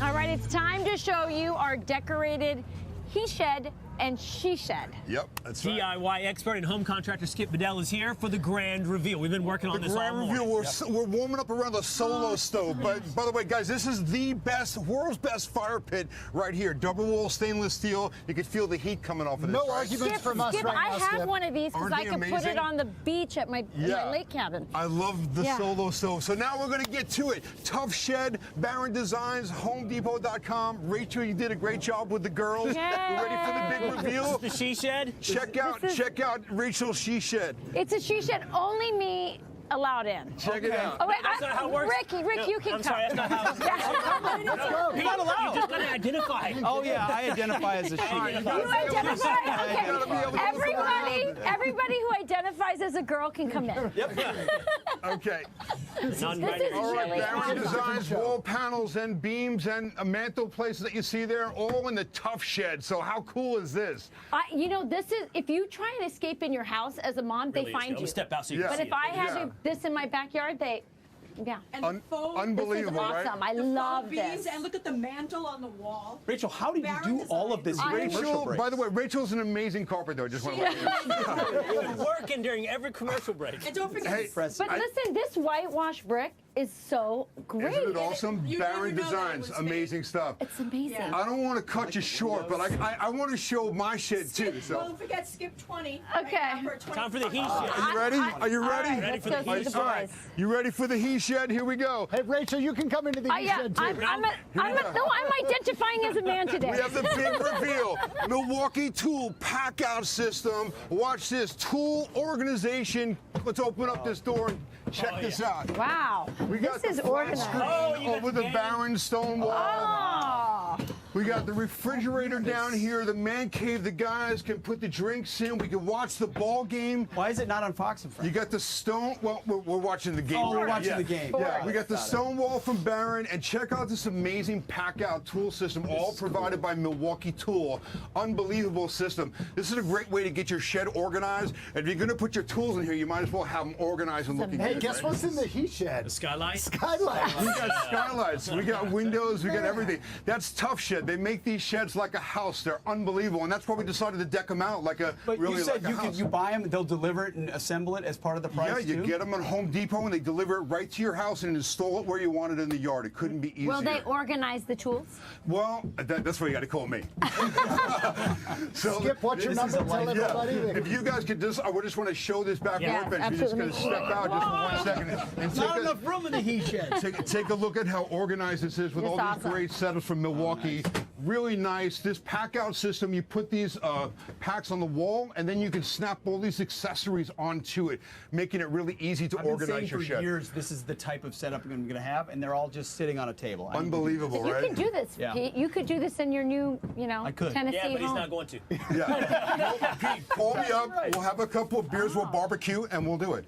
All right, it's time to show you our decorated he shed and she shed. Yep, that's right. DIY expert and home contractor Skip Bedell is here for the grand reveal. We've been working on this all morning. The grand reveal, we're warming up around the solo stove. But by the way, guys, this is the best, world's best fire pit right here. Double wall stainless steel. You can feel the heat coming off of this. No arguments from us Skip, right I now, have Skip. one of these because Aren't I they could put amazing? it on the beach at my lake cabin. I love the Yeah. solo stove. So now we're going to get to it. Tough Shed, Barron Designs, HomeDepot.com. Rachel, you did a great job with the girls. Yay. We're ready for the big reveal. The she shed? Check out Rachel's she shed. It's a she shed, only me allowed in. Check it out. Oh, wait, That's not how it works. Rick, you can I'm come. sorry, that's not how Let's go. You're not allowed. You just gotta identify. Oh yeah, I identify as a she. You identify? Okay. Everybody who identifies as a girl can come in. Okay. Non-binary. All right, really Barron fun. Designs, wall panels and beams and mantle places that you see there, all in the Tough Shed. So how cool is this? You know, this is, if you try and escape in your house as a mom, Really they is. find Go you. step out so you Yeah. can But see if I it. had this in my backyard, yeah. And the foam, Unbelievable, This is right? awesome. I the love foam beams, this. and look at the mantle on the wall. Rachel, how did you Barron do all of this? in Designs. commercial Rachel, breaks? by the way, Rachel's an amazing carpenter. I just want to let you know. You're working during every commercial break. And don't forget, Hey, But listen, this whitewash brick is so great. Isn't it awesome? You Barron never know that Designs, was amazing stuff. It's amazing. Yeah. I don't want to cut you short, but I want to show my shed too. So, don't forget Skip 20. Okay. Right now for 20. Time for the he shed. are you ready? Are you All ready? right, Ready let's for go the see he the shed? All right. boys. You ready for the he shed? Here we go. Hey, Rachel, you can come into the Yeah, shed too. I'm identifying as a man today. We have the big reveal. Milwaukee Tool pack out system. Watch this tool organization. Let's open up this door and check this out. Wow, We got this is the flat organized. screen Oh, you got over the the game. Barron stone wall. Oh, We got the refrigerator down here, the man cave. The guys can put the drinks in. We can watch the ball game. Why is it not on Fox and Friends? You got the stone. Well, we're watching the game. Oh, we're right? watching Yeah. the game. Yeah, we got the Got it. stone wall from Barron, and check out this amazing pack-out tool system, all provided by Milwaukee Tool. Unbelievable system. This is a great way to get your shed organized. And if you're going to put your tools in here, you might as well have them organized and looking Hey, good. guess right? what's in the he shed? The skylight? Skylight. We got skylights, we got windows, we got everything. That's Tough Shed. They make these sheds like a house. They're unbelievable, and that's why we decided to deck them out like a But really you said like a house. you buy them and they'll deliver it and assemble it as part of the price Yeah, you too? get them at Home Depot and they deliver it right to your house and install it where you want it in the yard. It couldn't be easier. will they organize the tools? Well, that's why you got to call me. So, Skip, what's your This is number? a Tell light- everybody. if you guys could just, I would just want to show this back Yeah, workbench. You're just going to absolutely. step out just for 1 second and Not enough room in the he shed. take a look at how organized this is with It's all these awesome. great setups from Milwaukee. Really nice. This pack-out system, you put these packs on the wall, and then you can snap all these accessories onto it, making it really easy to I've been organize saying your for shed. years this is the type of setup I'm going to have, and they're all just sitting on a table. I mean, Unbelievable, You right? can do this, Yeah. Pete. You could do this in your new, I could. Tennessee Yeah, but he's home. not going to. Yeah. Pete, call me up. We'll have a couple of beers, we'll barbecue, and we'll do it.